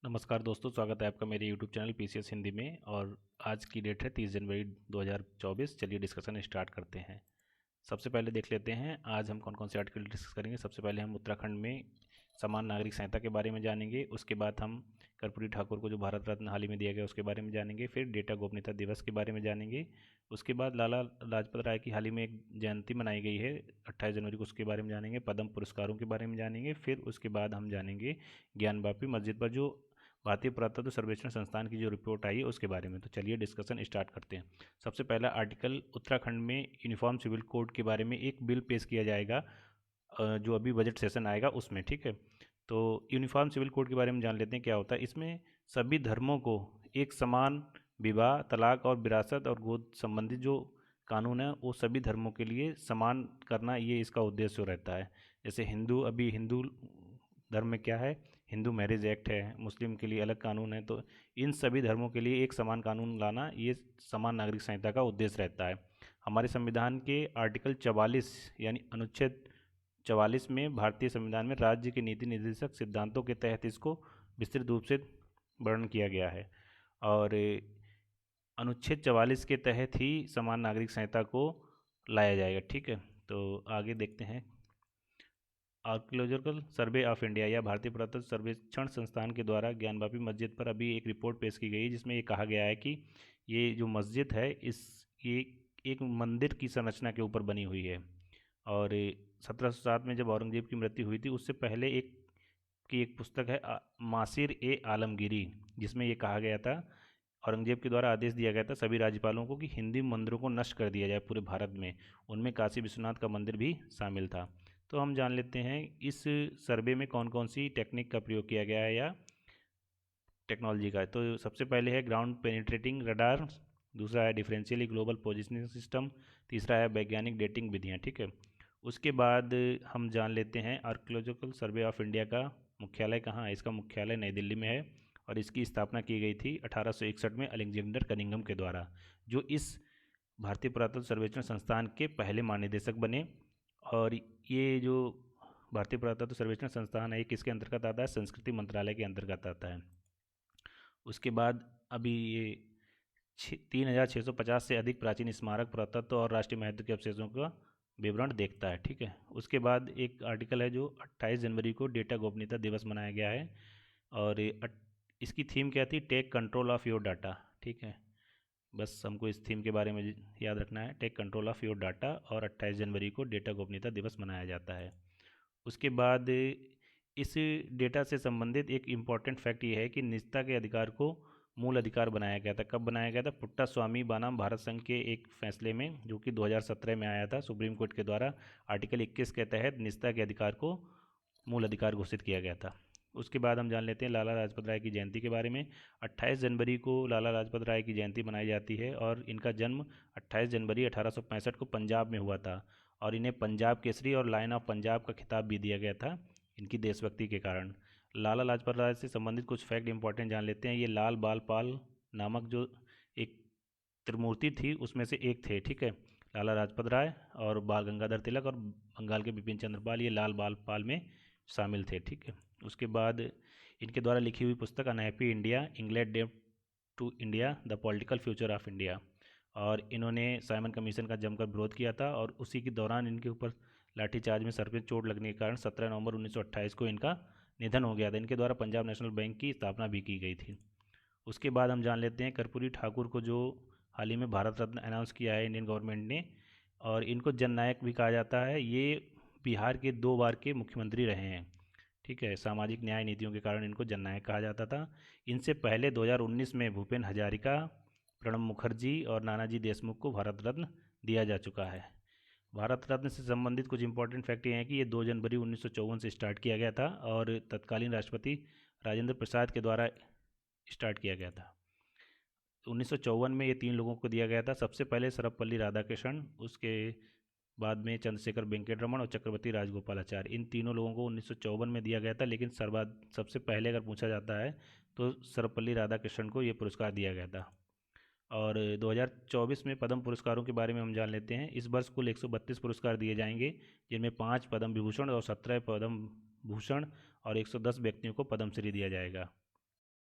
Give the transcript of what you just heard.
नमस्कार दोस्तों, स्वागत है आपका मेरे YouTube चैनल पीसीएस हिंदी में। और आज की डेट है 30 जनवरी 2024। चलिए डिस्कशन स्टार्ट करते हैं। सबसे पहले देख लेते हैं आज हम कौन कौन से आर्टिकल डिस्कस करेंगे। सबसे पहले हम उत्तराखंड में समान नागरिक संहिता के बारे में जानेंगे। उसके बाद हम कर्पूरी ठाकुर को जो भारत रत्न हाल ही में दिया गया उसके बारे में जानेंगे। फिर डेटा गोपनीयता दिवस के बारे में जानेंगे। उसके बाद लाला लाजपत राय की हाल ही में एक जयंती मनाई गई है 28 जनवरी को, उसके बारे में जानेंगे। पद्म पुरस्कारों के बारे में जानेंगे। फिर उसके बाद हम जानेंगे ज्ञानवापी मस्जिद पर जो भारतीय पुरातत्व सर्वेक्षण संस्थान की जो रिपोर्ट आई है उसके बारे में। तो चलिए डिस्कशन स्टार्ट करते हैं। सबसे पहला आर्टिकल, उत्तराखंड में यूनिफॉर्म सिविल कोड के बारे में एक बिल पेश किया जाएगा जो अभी बजट सेशन आएगा उसमें, ठीक है। तो यूनिफॉर्म सिविल कोड के बारे में जान लेते हैं क्या होता है। इसमें सभी धर्मों को एक समान विवाह, तलाक और विरासत और गोद संबंधित जो कानून है वो सभी धर्मों के लिए समान करना, ये इसका उद्देश्य रहता है। जैसे अभी हिंदू धर्म में क्या है, हिंदू मैरिज एक्ट है, मुस्लिम के लिए अलग कानून है। तो इन सभी धर्मों के लिए एक समान कानून लाना, ये समान नागरिक संहिता का उद्देश्य रहता है। हमारे संविधान के आर्टिकल 44 यानी अनुच्छेद 44 में भारतीय संविधान में राज्य के नीति निर्देशक सिद्धांतों के तहत इसको विस्तृत रूप से वर्णन किया गया है। और अनुच्छेद 44 के तहत ही समान नागरिक संहिता को लाया जाएगा, ठीक है। तो आगे देखते हैं। आर्कियोलॉजिकल सर्वे ऑफ इंडिया या भारतीय पुरातत्व सर्वेक्षण संस्थान के द्वारा ज्ञानवापी मस्जिद पर अभी एक रिपोर्ट पेश की गई, जिसमें ये कहा गया है कि ये जो मस्जिद है ये एक मंदिर की संरचना के ऊपर बनी हुई है। और 1707 में जब औरंगजेब की मृत्यु हुई थी उससे पहले एक पुस्तक है मासिर ए आलमगीरी, जिसमें ये कहा गया था, औरंगजेब के द्वारा आदेश दिया गया था सभी राज्यपालों को कि हिंदी मंदिरों को नष्ट कर दिया जाए पूरे भारत में। उनमें काशी विश्वनाथ का मंदिर भी शामिल था। तो हम जान लेते हैं इस सर्वे में कौन कौन सी टेक्निक का प्रयोग किया गया है या टेक्नोलॉजी का। तो सबसे पहले है ग्राउंड पेनिट्रेटिंग रडार, दूसरा है डिफरेंशियली ग्लोबल पोजिशनिंग सिस्टम, तीसरा है वैज्ञानिक डेटिंग विधियाँ, ठीक है। उसके बाद हम जान लेते हैं आर्कियोलॉजिकल सर्वे ऑफ इंडिया का मुख्यालय कहाँ है। इसका मुख्यालय नई दिल्ली में है और इसकी स्थापना की गई थी 1861 में अलेक्जेंडर कनिंघम के द्वारा, जो इस भारतीय पुरातत्व सर्वेक्षण संस्थान के पहले महानिदेशक बने। और ये जो भारतीय पुरातत्व सर्वेक्षण संस्थान है ये किसके अंतर्गत आता है, संस्कृति मंत्रालय के अंतर्गत आता है। उसके बाद अभी ये 3650 से अधिक प्राचीन स्मारक, पुरातत्व और राष्ट्रीय महत्व के अवशेषों का विवरण देखता है, ठीक है। उसके बाद एक आर्टिकल है जो 28 जनवरी को डेटा गोपनीयता दिवस मनाया गया है। और इसकी थीम क्या थी, take control of your data, ठीक है। बस हमको इस थीम के बारे में याद रखना है, take control of your data. और 28 जनवरी को डेटा गोपनीयता दिवस मनाया जाता है। उसके बाद इस डेटा से संबंधित एक इम्पॉर्टेंट फैक्ट ये है कि निजता के अधिकार को मूल अधिकार बनाया गया था। कब बनाया गया था, पुट्टा स्वामी बनाम भारत संघ के एक फैसले में, जो कि 2017 में आया था सुप्रीम कोर्ट के द्वारा। आर्टिकल 21 के तहत निजता के अधिकार को मूल अधिकार घोषित किया गया था। उसके बाद हम जान लेते हैं लाला लाजपत राय की जयंती के बारे में। 28 जनवरी को लाला लाजपत राय की जयंती मनाई जाती है और इनका जन्म 28 जनवरी 1865 को पंजाब में हुआ था। और इन्हें पंजाब केसरी और लायन ऑफ पंजाब का खिताब भी दिया गया था इनकी देशभक्ति के कारण। लाला लाजपत राय से संबंधित कुछ फैक्ट इंपॉर्टेंट जान लेते हैं। ये लाल बाल पाल नामक जो एक त्रिमूर्ति थी उसमें से एक थे, ठीक है। लाला लाजपत राय और बाल गंगाधर तिलक और बंगाल के बिपिन चंद्र पाल, ये लाल बाल पाल में शामिल थे, ठीक है। उसके बाद इनके द्वारा लिखी हुई पुस्तक unhappy India, England debt to India, the political future of India. और इन्होंने साइमन कमीशन का जमकर विरोध किया था और उसी के दौरान इनके ऊपर लाठीचार्ज में सर पे चोट लगने के कारण 17 नवंबर 1928 को इनका निधन हो गया था। इनके द्वारा पंजाब नेशनल बैंक की स्थापना भी की गई थी। उसके बाद हम जान लेते हैं कर्पूरी ठाकुर को जो हाल ही में भारत रत्न अनाउंस किया है इंडियन गवर्नमेंट ने, और इनको जननायक भी कहा जाता है। ये बिहार के 2 बार के मुख्यमंत्री रहे हैं, ठीक है। सामाजिक न्याय नीतियों के कारण इनको जननायक कहा जाता था। इनसे पहले 2019 में भूपेन हजारिका, प्रणब मुखर्जी और नानाजी देशमुख को भारत रत्न दिया जा चुका है। भारत रत्न से संबंधित कुछ इंपॉर्टेंट फैक्ट ये हैं कि ये 2 जनवरी 1954 से स्टार्ट किया गया था और तत्कालीन राष्ट्रपति राजेंद्र प्रसाद के द्वारा स्टार्ट किया गया था। 1954 में ये 3 लोगों को दिया गया था। सबसे पहले सर्वपल्ली राधाकृष्णन, उसके बाद में चंद्रशेखर वेंकट रमन और चक्रवर्ती राजगोपालाचारी, इन तीनों लोगों को 1954 में दिया गया था। लेकिन सबसे पहले अगर पूछा जाता है तो सर्वपल्ली राधाकृष्णन को ये पुरस्कार दिया गया था। और 2024 में पद्म पुरस्कारों के बारे में हम जान लेते हैं। इस वर्ष कुल 132 पुरस्कार दिए जाएंगे, जिनमें 5 पद्म विभूषण और 17 पद्म भूषण और 110 व्यक्तियों को पद्मश्री दिया जाएगा।